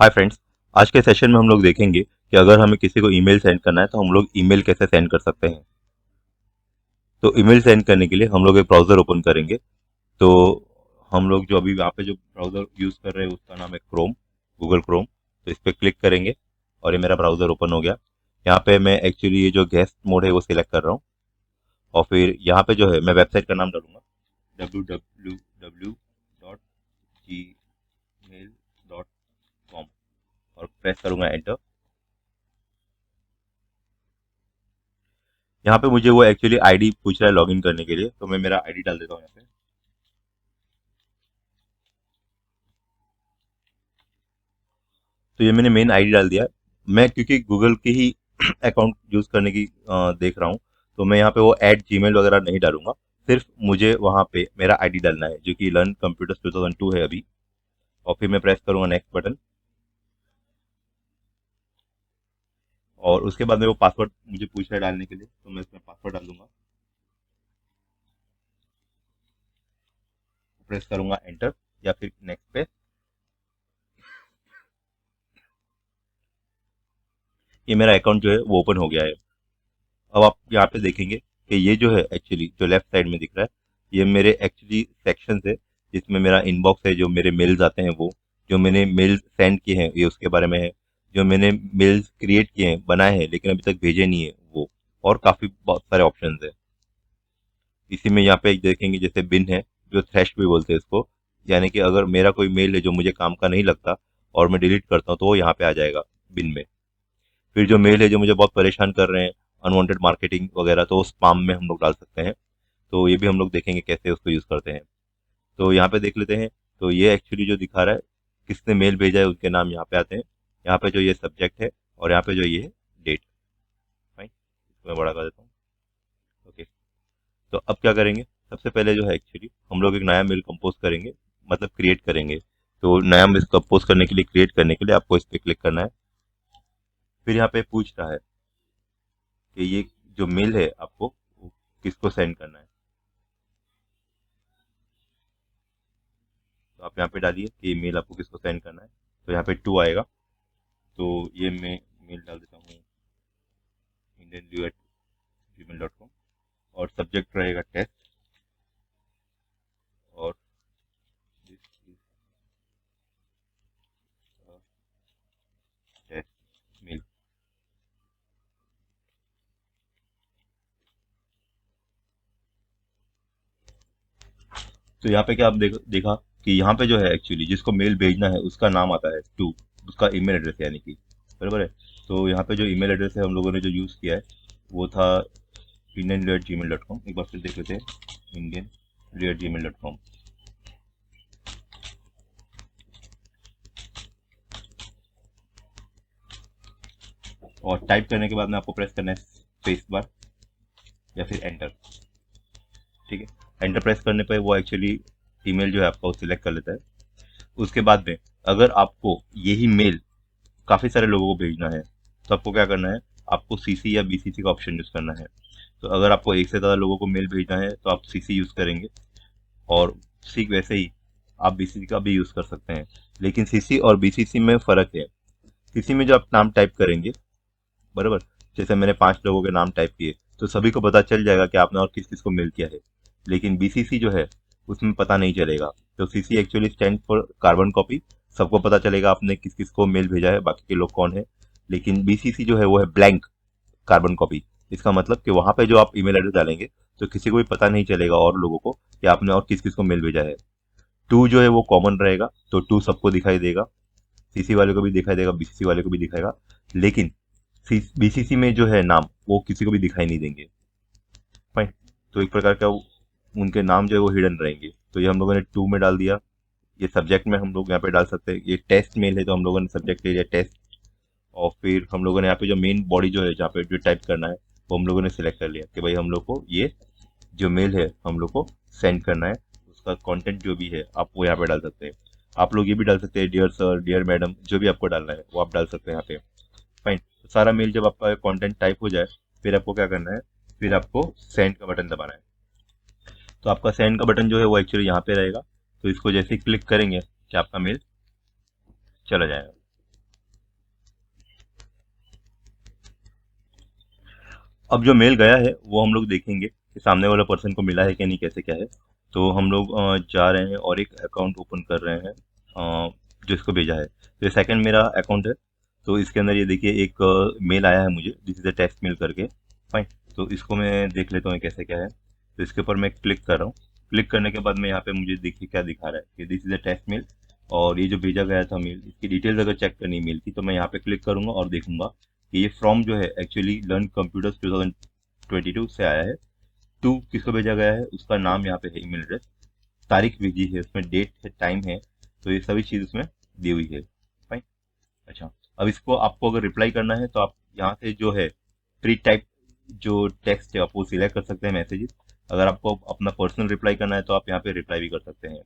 Hi friends. आज के session में हम लोग देखेंगे कि अगर हमें किसी को ईमेल सेंड करना है तो हम लोग ईमेल कैसे सेंड कर सकते हैं। तो ईमेल सेंड करने के लिए हम लोग एक ब्राउज़र ओपन करेंगे। तो हम लोग जो अभी यहाँ पे जो ब्राउज़र यूज़ कर रहे हैं उसका नाम है क्रोम, गूगल क्रोम। तो इस पर क्लिक करेंगे और ये मेरा ब्राउज़र ओपन हो गया। यहाँ पे मैं एक्चुअली ये जो गेस्ट मोड है वो सिलेक्ट कर रहा हूँ और फिर यहाँ पे जो है मैं वेबसाइट का नाम डालूंगा www.gmail.com और प्रेस करूंगा एंटर। यहाँ पे मुझे वो एक्चुअली आईडी पूछ रहा है लॉगिन करने के लिए, तो मैं मेरा आईडी डाल देता हूँ यहाँ पे। तो ये मैंने मेन आईडी डाल दिया। मैं क्योंकि गूगल के ही अकाउंट यूज करने की देख रहा हूँ, तो मैं यहाँ पे वो ऐट जीमेल वगैरह नहीं डालूंगा। सिर्फ मुझे वहाँ पे मेरा आईडी डालना है जो कि लर्न कंप्यूटर्स 2002 है अभी। और फिर मैं प्रेस करूंगा नेक्स्ट बटन और उसके बाद में वो पासवर्ड मुझे पूछ रहा है डालने के लिए, तो मैं इसमें पासवर्ड डाल दूंगा। प्रेस करूंगा एंटर या फिर नेक्स्ट पे। ये मेरा अकाउंट जो है वो ओपन हो गया है। अब आप यहाँ पे देखेंगे कि ये जो है एक्चुअली जो लेफ्ट साइड में दिख रहा है ये मेरे एक्चुअली सेक्शन है, जिसमें मेरा इनबॉक्स है, जो मेरे मेल्स आते हैं वो, जो मैंने मेल्स सेंड किए हैं ये उसके बारे में है, जो मैंने मेल्स क्रिएट किए हैं बनाए हैं लेकिन अभी तक भेजे नहीं है वो, और काफ़ी बहुत सारे ऑप्शन है। इसी में यहाँ पे देखेंगे जैसे बिन है, जो थ्रेश भी बोलते हैं इसको, यानी कि अगर मेरा कोई मेल है जो मुझे काम का नहीं लगता और मैं डिलीट करता हूँ तो वो यहाँ पे आ जाएगा बिन में। फिर जो मेल है जो मुझे बहुत परेशान कर रहे हैं, अनवांटेड मार्केटिंग वगैरह, तो स्पाम में हम लोग डाल सकते हैं। तो ये भी हम लोग देखेंगे कैसे उसको यूज़ करते हैं। तो यहाँ पे देख लेते हैं। तो ये एक्चुअली जो दिखा रहा है किसने मेल भेजा है उसके नाम यहाँ पे आते हैं। यहाँ पे जो ये सब्जेक्ट है और यहाँ पे जो ये है डेट। फाइन, इसको मैं बड़ा कर देता हूँ। ओके। तो अब क्या करेंगे, सबसे पहले जो है एक्चुअली हम लोग एक नया मेल कंपोज करेंगे, मतलब क्रिएट करेंगे। तो नया मेल कंपोज करने के लिए, क्रिएट करने के लिए आपको इस पर क्लिक करना है। फिर यहाँ पे पूछ रहा है कि ये जो मेल है आपको वो किसको सेंड करना है। तो आप यहाँ पे डालिए कि मेल आपको किसको सेंड करना है। तो यहाँ पे टू आएगा। तो ये मैं मेल डाल देता हूँ indianlu@gmail.com और सब्जेक्ट रहेगा टेस्ट और दिस इज टेस्ट मेल। तो यहाँ पे क्या आप देखा कि यहाँ पे जो है एक्चुअली जिसको मेल भेजना है उसका नाम आता है टू, उसका ईमेल एड्रेस यानी कि, बराबर है। तो यहाँ पे जो ईमेल एड्रेस है हम लोगों ने जो यूज़ किया है वो था indian@gmail.com। एक बार फिर देख लेते हैं, indian@gmail.com। और टाइप करने के बाद में आपको प्रेस करना है स्पेस बार या फिर एंटर। ठीक है, एंटर प्रेस करने पर वो एक्चुअली ईमेल जो है आपका वो सिलेक्ट कर लेता है। उसके बाद में अगर आपको यही मेल काफ़ी सारे लोगों को भेजना है तो आपको क्या करना है, आपको सीसी या बीसीसी का ऑप्शन यूज़ करना है। तो अगर आपको एक से ज़्यादा लोगों को मेल भेजना है तो आप सीसी यूज़ करेंगे और ठीक वैसे ही आप बीसीसी का भी यूज़ कर सकते हैं। लेकिन सीसी और बीसीसी में फ़र्क है। सीसी में जो आप नाम टाइप करेंगे, बराबर, जैसे मैंने 5 लोगों के नाम टाइप किए तो सभी को पता चल जाएगा कि आपने और किस किस को मेल किया है। लेकिन बीसीसी जो है उसमें पता नहीं चलेगा। तो CC actually stand for carbon copy, सबको पता चलेगा आपने किस किस को मेल भेजा है, बाकी के लोग कौन है। लेकिन बीसीसी जो है वो है ब्लैंक कार्बन कॉपी। इसका मतलब कि वहां पे जो आप ईमेल एड्रेस डालेंगे तो किसी को भी पता नहीं चलेगा और लोगों को कि आपने और किस किस को मेल भेजा है। टू जो है वो कॉमन रहेगा, तो टू सबको दिखाई देगा, सीसी वाले को भी दिखाई देगा, बीसीसी वाले को भी दिखाएगा। लेकिन बीसीसी में जो है नाम वो किसी को भी दिखाई नहीं देंगे। फाइन। तो एक प्रकार का उनके नाम जो है वो हिडन रहेंगे। तो ये हम लोगों ने टू में डाल दिया। ये सब्जेक्ट में हम लोग यहाँ पे डाल सकते हैं, ये टेस्ट मेल है तो हम लोगों ने सब्जेक्ट ले लिया टेस्ट। और फिर हम लोगों ने यहाँ पे जो मेन बॉडी जो है जहाँ पे जो टाइप करना है वो हम लोगों ने सिलेक्ट कर लिया कि भाई हम लोग को ये जो मेल है हम लोग को सेंड करना है। उसका कंटेंट जो भी है आप वो यहाँ पे डाल सकते हैं। आप लोग ये भी डाल सकते हैं डियर सर, डियर मैडम, जो भी आपको डालना है वो आप डाल सकते हैं यहाँ पे। फाइन। तो सारा मेल जब आपका कंटेंट टाइप हो जाए फिर आपको क्या करना है, फिर आपको सेंड का बटन दबाना है। तो आपका सेंड का बटन जो है वो एक्चुअली यहाँ पे रहेगा। तो इसको जैसे ही क्लिक करेंगे कि आपका मेल चला जाएगा। अब जो मेल गया है वो हम लोग देखेंगे कि सामने वाला पर्सन को मिला है कि नहीं, कैसे क्या है। तो हम लोग जा रहे हैं और एक अकाउंट ओपन कर रहे हैं जो इसको भेजा है। तो ये सेकंड मेरा अकाउंट है। तो इसके अंदर ये देखिए एक मेल आया है मुझे, this is a text mail करके। फाइन। तो इसको मैं देख लेता हूँ कैसे क्या है। तो इसके ऊपर मैं क्लिक कर रहा हूँ। क्लिक करने के बाद में यहाँ पे मुझे देखिए क्या दिखा रहा है कि this is a text mail. और ये जो भेजा गया था मेल, इसकी डिटेल्स अगर चेक करनी है मेल की, तो मैं यहाँ पे क्लिक करूंगा और देखूंगा कि ये फ्रॉम जो है एक्चुअली लर्न कंप्यूटर्स 2022 से आया है। टू किसको भेजा गया है, उसका नाम यहाँ पे है, ईमेल एड्रेस, तारीख भेजी है, उसमें डेट है, टाइम है। तो ये सभी चीज उसमें दी हुई है। फाइन। अच्छा, अब इसको आपको अगर रिप्लाई करना है तो आप यहाँ से जो है प्री टाइप जो टेक्स्ट है आप वो सिलेक्ट कर सकते हैं, मैसेजेस। अगर आपको अपना पर्सनल रिप्लाई करना है तो आप यहाँ पे रिप्लाई भी कर सकते हैं।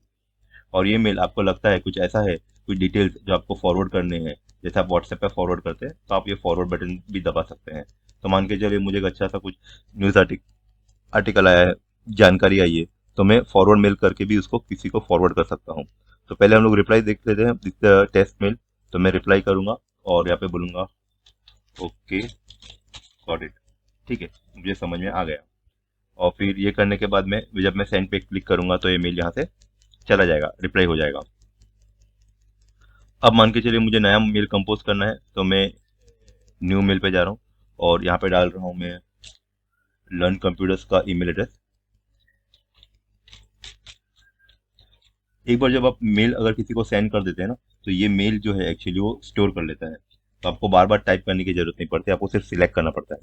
और ये मेल आपको लगता है कुछ ऐसा है, कुछ डिटेल्स जो आपको फॉरवर्ड करने हैं, जैसे आप व्हाट्सएप पे फॉरवर्ड करते हैं, तो आप ये फॉरवर्ड बटन भी दबा सकते हैं। तो मान के चलिए मुझे एक अच्छा सा कुछ न्यूज़ आर्टिकल आया है, जानकारी आई है, तो मैं फॉरवर्ड मेल करके भी उसको किसी को फॉरवर्ड कर सकता हूँ। तो पहले हम लोग रिप्लाई देख लेते हैं, टेस्ट मेल। तो मैं रिप्लाई करूंगा और यहाँ पे बोलूंगा ओके गॉट इट। ठीक है, मुझे समझ में आ गया। और फिर ये करने के बाद में जब मैं सेंड पे क्लिक करूंगा तो ये मेल यहाँ से चला जाएगा, रिप्लाई हो जाएगा। अब मान के चलिए मुझे नया मेल कंपोज करना है, तो मैं न्यू मेल पे जा रहा हूँ और यहाँ पे डाल रहा हूँ मैं लर्न कंप्यूटर्स का ईमेल एड्रेस। एक बार जब आप मेल अगर किसी को सेंड कर देते हैं ना, तो ये मेल जो है एक्चुअली वो स्टोर कर लेता है। तो आपको बार बार टाइप करने की जरूरत नहीं पड़ती, आपको सिर्फ सिलेक्ट करना पड़ता है।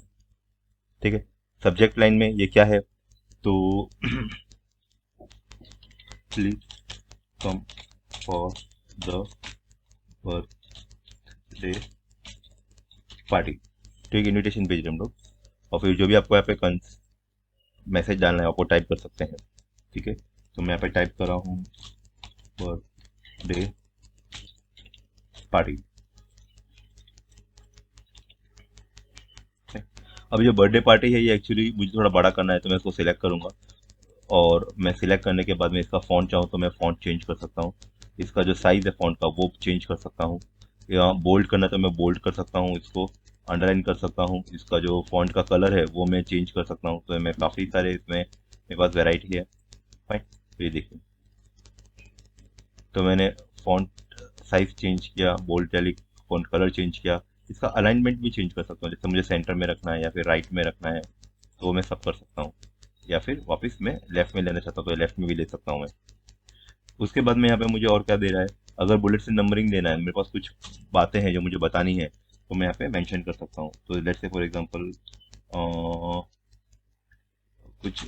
ठीक है। सब्जेक्ट लाइन में ये क्या है, तो please come for the birthday party. ठीक, इन्विटेशन भेज रहे हैं हम लोग। और फिर जो भी आपको यहाँ पे मैसेज डालना है आपको टाइप कर सकते हैं। ठीक है, तो मैं यहाँ पे टाइप कर रहा हूँ बर्थडे पार्टी। अब जो बर्थडे पार्टी है ये एक्चुअली मुझे थोड़ा बड़ा करना है, तो मैं इसको सिलेक्ट करूंगा। और मैं सिलेक्ट करने के बाद में इसका फॉन्ट चाहूँ तो मैं फॉन्ट चेंज कर सकता हूँ। इसका जो साइज है फॉन्ट का वो चेंज कर सकता हूँ। या बोल्ड करना है तो मैं बोल्ड कर सकता हूँ इसको, अंडरलाइन कर सकता हूँ। इसका जो फॉन्ट का कलर है वो मैं चेंज कर सकता हूँ। तो मैं काफ़ी सारे इसमें मेरे पास वेराइटी है। फाइन। तो ये देखिए, तो मैंने फॉन्ट साइज चेंज किया, bold italic, font colour change किया। इसका अलाइनमेंट भी चेंज कर सकता हूँ, जैसे मुझे सेंटर में रखना है या फिर राइट में रखना है तो वो मैं सब कर सकता हूँ। या फिर वापस मैं लेफ्ट में लेना चाहता हूँ तो लेफ्ट में भी ले सकता हूँ मैं। उसके बाद में यहाँ पे मुझे और क्या दे रहा है, अगर बुलेट से नंबरिंग देना है, मेरे पास कुछ बातें हैं जो मुझे बतानी है, तो मैं यहाँ पे मेंशन कर सकता हूँ। तो लेट्स से फॉर एग्जांपल कुछ,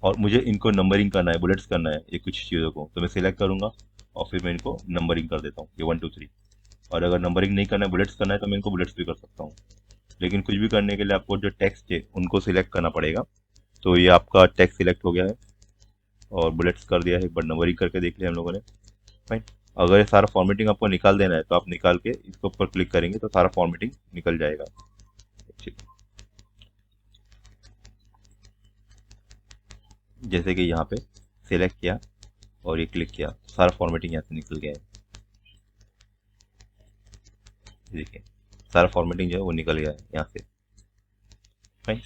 और मुझे इनको नंबरिंग करना है, बुलेट्स करना है ये कुछ चीज़ों को, तो मैं सिलेक्ट करूंगा और फिर मैं इनको नंबरिंग कर देता हूँ, ये 1 2 3। और अगर नंबरिंग नहीं करना है, बुलेट्स करना है, तो मैं इनको बुलेट्स भी कर सकता हूँ। लेकिन कुछ भी करने के लिए आपको जो टेक्स्ट है उनको सिलेक्ट करना पड़ेगा। तो ये आपका टेक्स्ट सिलेक्ट हो गया है और बुलेट्स कर दिया है, एक बार नंबरिंग करके देख लिया हम लोगों ने। फाइन। अगर ये सारा फॉर्मेटिंग आपको निकाल देना है तो आप निकाल के इसके ऊपर क्लिक करेंगे तो सारा फॉर्मेटिंग निकल जाएगा। जैसे कि यहाँ पे सिलेक्ट किया और ये क्लिक किया, सारा फॉर्मेटिंग यहाँ से निकल गया है। देखिए, सारा फॉर्मेटिंग जो है वो निकल गया है यहाँ से। फाइन।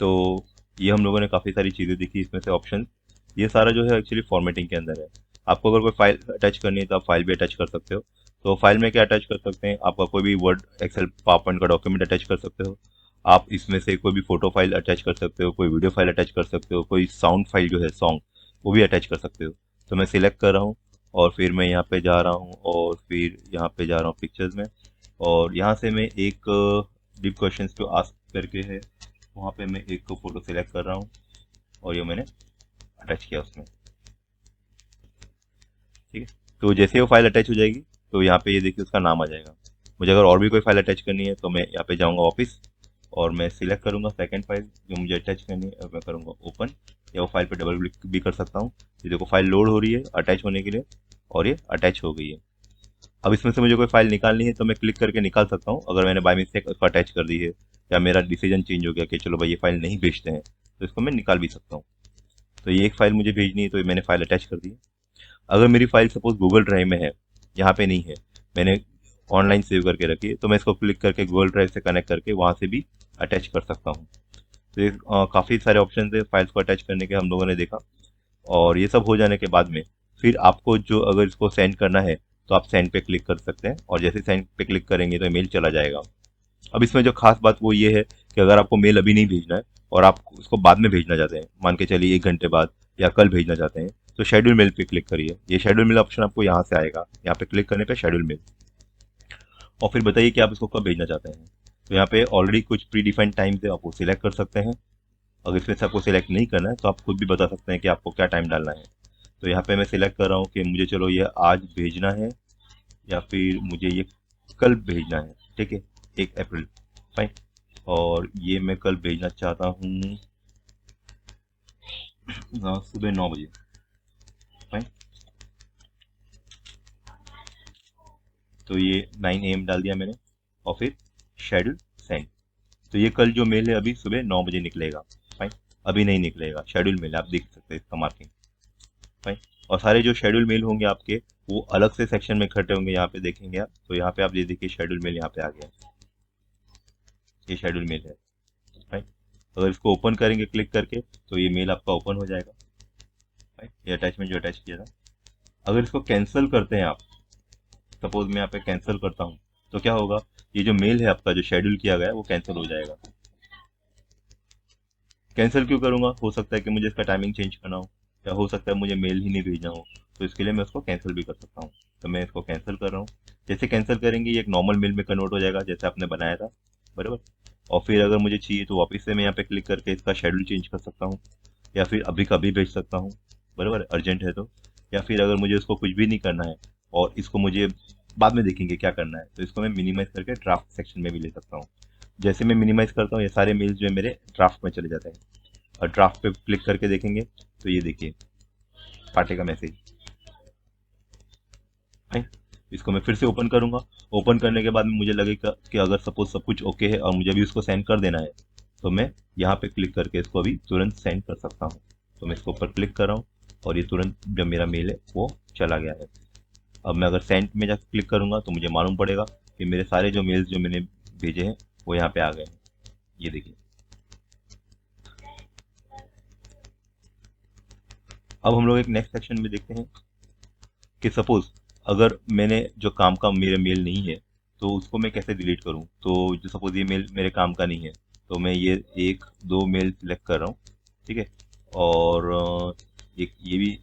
तो ये हम लोगों ने काफ़ी सारी चीज़ें देखी इसमें से ऑप्शन। ये सारा जो है एक्चुअली फॉर्मेटिंग के अंदर है। आपको अगर कोई फाइल अटैच करनी है तो आप फाइल भी अटैच कर सकते हो। तो फाइल में क्या अटैच कर सकते हैं, आपका कोई भी वर्ड, एक्सेल, पावरपॉइंट का डॉक्यूमेंट अटैच कर सकते हो। आप इसमें से कोई भी फोटो फाइल अटैच कर सकते हो, कोई वीडियो फाइल अटैच कर सकते हो, कोई साउंड फाइल जो है सॉन्ग वो भी अटैच कर सकते हो। तो मैं सिलेक्ट कर रहा हूँ और फिर मैं यहाँ पे जा रहा हूँ और फिर यहाँ पे जा रहा हूँ पिक्चर्स में। और यहाँ से मैं एक डीप क्वेश्चंस टू आस्क करके है, वहाँ पे मैं एक को फोटो सिलेक्ट कर रहा हूँ और ये मैंने अटैच किया उसमें। ठीक है, तो जैसे वो फाइल अटैच हो जाएगी तो यहाँ पे ये देखिए उसका नाम आ जाएगा। मुझे अगर और भी कोई फाइल अटैच करनी है तो मैं यहाँ पे जाऊँगा ऑफिस और मैं सिलेक्ट करूँगा सेकंड फाइल जो मुझे अटैच करनी है और मैं करूँगा ओपन, या वो फाइल पे डबल क्लिक भी कर सकता हूँ। ये देखो फाइल लोड हो रही है अटैच होने के लिए और ये अटैच हो गई है। अब इसमें से मुझे कोई फाइल निकालनी है तो मैं क्लिक करके निकाल सकता हूँ, अगर मैंने बाय मिस्टेक उसको अटैच कर दी है या मेरा डिसीजन चेंज हो गया कि चलो भाई ये फाइल नहीं भेजते हैं, तो इसको मैं निकाल भी सकता हूँ। तो ये एक फाइल मुझे भेजनी है तो ये मैंने फाइल अटैच कर दी है। अगर मेरी फाइल सपोज गूगल ड्राइव में है, यहाँ पे नहीं है, मैंने ऑनलाइन सेव करके रखिए। तो मैं इसको क्लिक करके गूगल ड्राइव से कनेक्ट करके वहाँ से भी अटैच कर सकता हूँ। तो ये काफ़ी सारे ऑप्शन है फाइल्स को अटैच करने के, हम लोगों ने देखा। और ये सब हो जाने के बाद में फिर आपको जो अगर इसको सेंड करना है तो आप सेंड पे क्लिक कर सकते हैं, और जैसे सेंड पे क्लिक करेंगे तो मेल चला जाएगा। अब इसमें जो खास बात वो ये है कि अगर आपको मेल अभी नहीं भेजना है और आप उसको बाद में भेजना चाहते हैं, मान के चलिए 1 घंटे बाद या कल भेजना चाहते हैं, तो शेड्यूल मेल पे क्लिक करिए। ये शेड्यूल मेल ऑप्शन आपको यहाँ से आएगा, यहाँ पे क्लिक करने पे शेड्यूल मेल, और फिर बताइए कि आप इसको कब भेजना चाहते हैं। तो यहाँ पे ऑलरेडी कुछ प्री डिफाइंड टाइम है, आप वो सिलेक्ट कर सकते हैं। अगर इसमें से आपको सिलेक्ट नहीं करना है तो आप खुद भी बता सकते हैं कि आपको क्या टाइम डालना है। तो यहाँ पे मैं सिलेक्ट कर रहा हूँ कि मुझे चलो ये आज भेजना है या फिर मुझे ये कल भेजना है, ठीक है, 1 अप्रैल, फाइन। और ये मैं कल भेजना चाहता हूँ सुबह 9 बजे, फाइन। तो ये 9 AM डाल दिया मैंने, और फिर शेड्यूल सेंड। तो ये कल जो मेल है अभी सुबह 9 बजे निकलेगा, फाइन। अभी नहीं निकलेगा, शेड्यूल मेल आप देख सकते हैं इसका मार्किंग, फाइन। और सारे जो शेड्यूल मेल होंगे आपके वो अलग से सेक्शन में इकट्ठे होंगे, यहाँ पे देखेंगे आप। तो यहाँ पे आप ये देखिए शेड्यूल मेल यहाँ पे आ गया, ये शेड्यूल मेल है, फाइन। अगर इसको ओपन करेंगे क्लिक करके तो ये मेल आपका ओपन हो जाएगा, फाइन। ये अटैचमेंट जो अटैच किया था, अगर इसको कैंसिल करते हैं आप, सपोज मैं यहाँ पे कैंसिल करता हूँ, तो क्या होगा, ये जो मेल है आपका जो शेड्यूल किया गया है वो कैंसिल हो जाएगा। कैंसिल क्यों करूंगा, हो सकता है कि मुझे इसका टाइमिंग चेंज करना हो, या हो सकता है मुझे मेल ही नहीं भेजना हो, तो इसके लिए मैं उसको कैंसिल भी कर सकता हूँ। तो मैं इसको कैंसिल कर रहा हूँ। जैसे कैंसिल करेंगे ये एक नॉर्मल मेल में कन्वर्ट हो जाएगा जैसे आपने बनाया था, बराबर। और फिर अगर मुझे चाहिए तो वापस से मैं यहाँ पे क्लिक करके इसका शेड्यूल चेंज कर सकता हूँ, या फिर अभी कभी भेज सकता हूँ, बराबर, अर्जेंट है तो। या फिर अगर मुझे उसको कुछ भी नहीं करना है और इसको मुझे बाद में देखेंगे क्या करना है, तो इसको मैं मिनिमाइज करके ड्राफ्ट सेक्शन में भी ले सकता हूँ। जैसे मैं मिनिमाइज करता हूँ ये सारे मेल्स जो है मेरे ड्राफ्ट में चले जाते हैं, और ड्राफ्ट पे क्लिक करके देखेंगे तो ये देखिए पार्टी का मैसेज, फाइन। इसको मैं फिर से ओपन करूंगा। ओपन करने के बाद में मुझे लगेगा कि अगर सपोज सब कुछ ओके है और मुझे अभी उसको सेंड कर देना है, तो मैं यहाँ पे क्लिक करके इसको अभी तुरंत सेंड कर सकता हूँ। तो मैं इसके ऊपर क्लिक कर रहा हूँ और ये तुरंत जो मेरा मेल है वो चला गया है। अब मैं अगर सेंड में जाकर क्लिक करूंगा तो मुझे मालूम पड़ेगा कि मेरे सारे जो मेल्स जो मैंने भेजे हैं वो यहाँ पे आ गए हैं, ये देखिए। अब हम लोग एक नेक्स्ट सेक्शन में देखते हैं कि सपोज अगर मैंने जो काम का मेरा मेल नहीं है तो उसको मैं कैसे डिलीट करूं। तो जो सपोज ये मेल मेरे काम का नहीं है, तो मैं ये 1 2 मेल सिलेक्ट कर रहा हूँ, ठीक है। और एक ये भी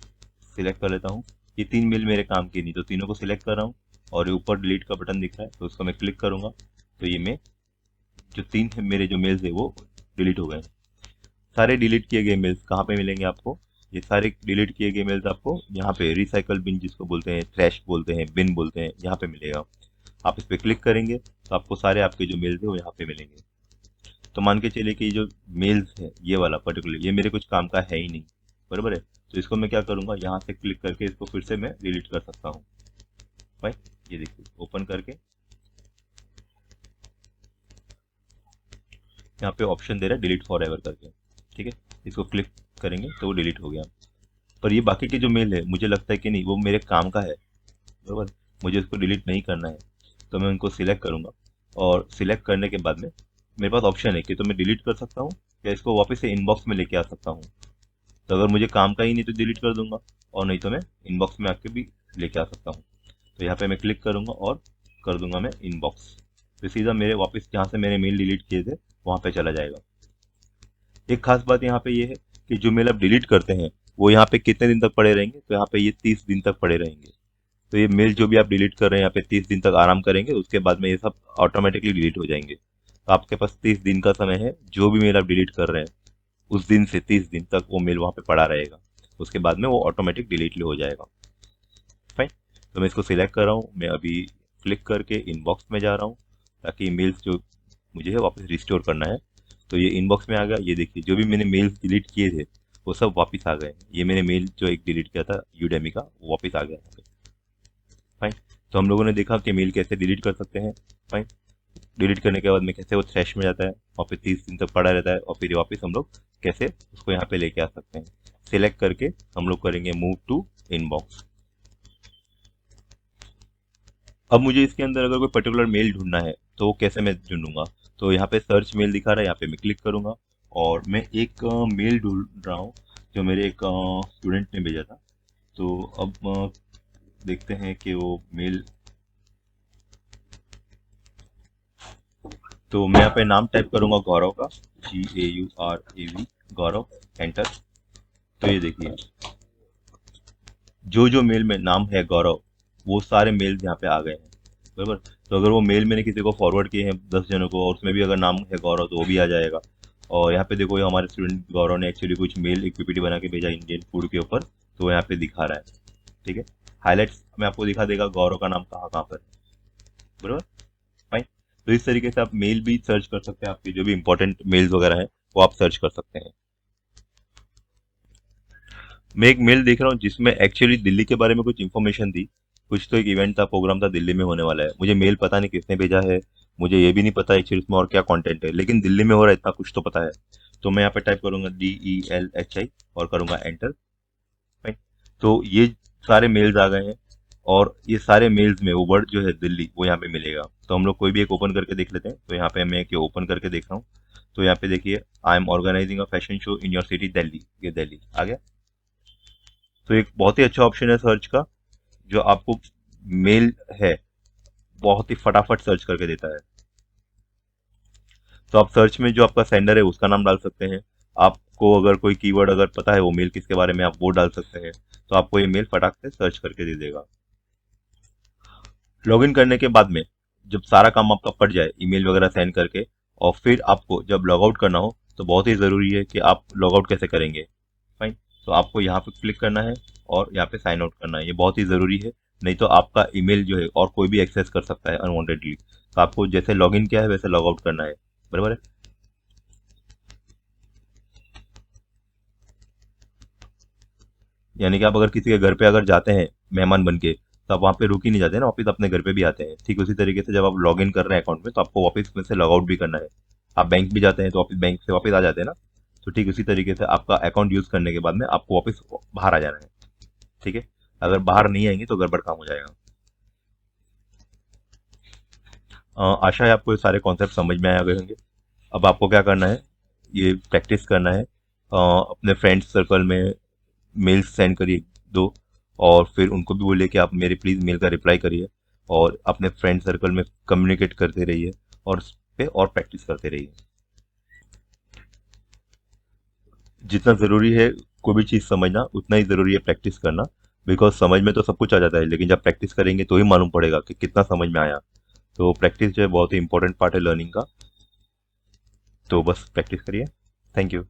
सिलेक्ट कर लेता हूँ। ये 3 मेल मेरे काम के नहीं, तो तीनों को सिलेक्ट कर रहा हूँ, और ये ऊपर डिलीट का बटन दिख रहा है तो उसको मैं क्लिक करूंगा। तो ये मैं जो 3 मेरे जो मेल्स है वो डिलीट हो गए। सारे डिलीट किए गए मेल्स कहाँ पे मिलेंगे आपको, ये सारे डिलीट किए गए मेल्स आपको यहाँ पे रिसाइकल बिन जिसको बोलते हैं, ट्रैश बोलते हैं, बिन बोलते हैं, यहाँ पे मिलेगा। आप इस पर क्लिक करेंगे तो आपको सारे आपके जो मेल्स है वो यहाँ पे मिलेंगे। तो मान के चलिए कि जो मेल्स है ये वाला पर्टिकुलर ये मेरे कुछ काम का है ही नहीं, बराबर है। तो इसको मैं क्या करूँगा, यहाँ से क्लिक करके इसको फिर से मैं डिलीट कर सकता हूँ, भाई। ये देखिए ओपन करके यहाँ पे ऑप्शन दे रहा है डिलीट फॉर एवर करके, ठीक है। इसको क्लिक करेंगे तो वो डिलीट हो गया। पर ये बाकी के जो मेल है मुझे लगता है कि नहीं वो मेरे काम का है, बराबर, मुझे उसको डिलीट नहीं करना है। तो मैं उनको सिलेक्ट करूंगा, और सिलेक्ट करने के बाद में मेरे पास ऑप्शन है कि तो मैं डिलीट कर सकता हूँ या इसको वापस से इनबॉक्स में लेके आ सकता हूँ। तो अगर मुझे काम का ही नहीं तो डिलीट कर दूंगा, और नहीं तो मैं इनबॉक्स में आके भी लेके आ सकता हूँ। तो यहाँ पे मैं क्लिक करूंगा और कर दूंगा मैं इनबॉक्स, तो सीधा मेरे वापस जहाँ से मैंने मेल डिलीट किए थे वहाँ पे चला जाएगा। एक खास बात यहाँ पे ये है कि जो मेल आप डिलीट करते हैं वो यहाँ पे कितने दिन तक पड़े रहेंगे, तो यहाँ पे ये 30 दिन तक पड़े रहेंगे। तो ये मेल जो भी आप डिलीट कर रहे हैं यहाँ पे 30 दिन तक आराम करेंगे, उसके बाद में ये सब ऑटोमेटिकली डिलीट हो जाएंगे। तो आपके पास 30 दिन का समय है, जो भी मेल आप डिलीट कर रहे हैं उस दिन से 30 दिन तक वो मेल वहाँ पे पड़ा रहेगा, उसके बाद में वो ऑटोमेटिक डिलीट हो जाएगा, फाइन। तो मैं इसको सिलेक्ट कर रहा हूँ, मैं अभी क्लिक करके इनबॉक्स में जा रहा हूँ ताकि मेल्स जो मुझे है वापस रिस्टोर करना है। तो ये इनबॉक्स में आ गया, ये देखिए जो भी मैंने मेल्स डिलीट किए थे वो सब वापस आ गए। ये मैंने मेल जो एक डिलीट किया था यूडेमी का वो वापस आ गया यहाँ पे, फाइन। तो हम लोगों ने देखा कि मेल कैसे डिलीट कर सकते हैं, फाइन। डिलीट करने के बाद में कैसे वो थ्रैश में जाता है, वापस 30 दिन तक पड़ा रहता है, और फिर वापस हम लोग कैसे उसको यहाँ पे लेके आ सकते हैं। सिलेक्ट करके हम लोग करेंगे मूव टू इनबॉक्स। अब मुझे इसके अंदर अगर कोई पर्टिकुलर मेल ढूंढना है तो वो कैसे मैं ढूंढूंगा? तो यहाँ पे सर्च मेल दिखा रहा है, यहाँ पे मैं क्लिक करूंगा और मैं एक मेल ढूंढ रहा हूँ जो मेरे एक स्टूडेंट ने भेजा था। तो अब देखते हैं कि वो मेल, तो मैं यहाँ पे नाम टाइप करूंगा गौरव का, GAURAV, गौरव, एंटर। तो ये देखिए जो जो मेल में नाम है गौरव, वो सारे मेल यहाँ पे आ गए हैं, बराबर। तो अगर वो मेल मैंने किसी को फॉरवर्ड किए हैं 10 जनों को और उसमें भी अगर नाम है गौरव तो वो भी आ जाएगा। और यहाँ पे देखो ये हमारे स्टूडेंट गौरव ने एक्चुअली कुछ मेल एक PPT बना के भेजा इंडियन फूड के ऊपर, तो वो यहाँ पे दिखा रहा है। ठीक है, हाईलाइट्स में आपको दिखा देगा गौरव का नाम कहाँ कहाँ पर है, बराबर। फाइन। तो इस तरीके से आप मेल भी सर्च कर सकते हैं, आपके जो भी इंपॉर्टेंट मेल्स वगैरह हैं वो आप सर्च कर सकते हैं। मैं एक मेल देख रहा हूँ जिसमें एक्चुअली दिल्ली के बारे में कुछ इन्फॉर्मेशन थी। कुछ तो एक इवेंट था, प्रोग्राम था दिल्ली में होने वाला है। मुझे मेल पता नहीं किसने भेजा है, मुझे ये भी नहीं पता एक्चुअली इसमें और क्या कंटेंट है, लेकिन दिल्ली में हो रहा है इतना कुछ तो पता है। तो मैं यहाँ पे टाइप करूंगा DELHI और करूंगा एंटर। राइट। तो ये सारे मेल्स आ गए हैं और ये सारे मेल्स में वो वर्ड जो है दिल्ली वो यहाँ पे मिलेगा। तो हम लोग कोई भी एक ओपन करके देख लेते हैं। तो यहाँ पे मैं एक ओपन करके देख रहा हूँ। तो यहाँ पे देखिए, I am organising a fashion show in your city Delhi, ये दिल्ली आ गया। तो एक बहुत ही अच्छा ऑप्शन है सर्च का, जो आपको मेल है बहुत ही फटाफट सर्च करके देता है। तो आप सर्च में जो आपका सेंडर है उसका नाम डाल सकते हैं। आपको अगर कोई कीवर्ड अगर पता है वो मेल किसके बारे में, आप वो डाल सकते हैं। तो आपको ये मेल फटाक से सर्च करके दे देगा। लॉगिन करने के बाद में जब सारा काम आपका पड़ जाए ईमेल वगैरह सेंड करके, और फिर आपको जब लॉग आउट करना हो तो बहुत ही ज़रूरी है कि आप लॉग आउट कैसे करेंगे। फाइन। तो आपको यहाँ पे क्लिक करना है और यहाँ पे साइन आउट करना है, ये बहुत ही ज़रूरी है। नहीं तो आपका ईमेल जो है और कोई भी एक्सेस कर सकता है अनवांटेडली। तो आपको जैसे लॉगिन किया है वैसे लॉग आउट करना है, बराबर है। यानी कि आप अगर किसी के घर पे अगर जाते हैं मेहमान बन के, तो आप वहाँ पे रुक ही नहीं जाते ना, वापस अपने घर पे भी आते हैं। ठीक उसी तरीके से जब आप लॉग इन कर रहे हैं अकाउंट में तो आपको वापस में से लॉग आउट भी करना है। आप बैंक भी जाते हैं तो वापस बैंक से वापस आ जाते हैं ना, तो ठीक उसी तरीके से आपका अकाउंट यूज करने के बाद में आपको वापस बाहर आ जाना है। ठीक है, अगर बाहर नहीं आएंगे तो गड़बड़ काम हो जाएगा। आशा है आपको ये सारे कॉन्सेप्ट समझ में आ गए होंगे। अब आपको क्या करना है, ये प्रैक्टिस करना है। अपने फ्रेंड्स सर्कल में मेल्स सेंड करिए दो, और फिर उनको भी बोलिए कि आप मेरे प्लीज़ मेल का रिप्लाई करिए, और अपने फ्रेंड सर्कल में कम्युनिकेट करते रहिए और उस पे और प्रैक्टिस करते रहिए। जितना ज़रूरी है कोई भी चीज़ समझना, उतना ही ज़रूरी है प्रैक्टिस करना। बिकॉज समझ में तो सब कुछ आ जाता है, लेकिन जब प्रैक्टिस करेंगे तो ही मालूम पड़ेगा कि कितना समझ में आया। तो प्रैक्टिस जो है बहुत ही इंपॉर्टेंट पार्ट है लर्निंग का। तो बस प्रैक्टिस करिए। Thank you.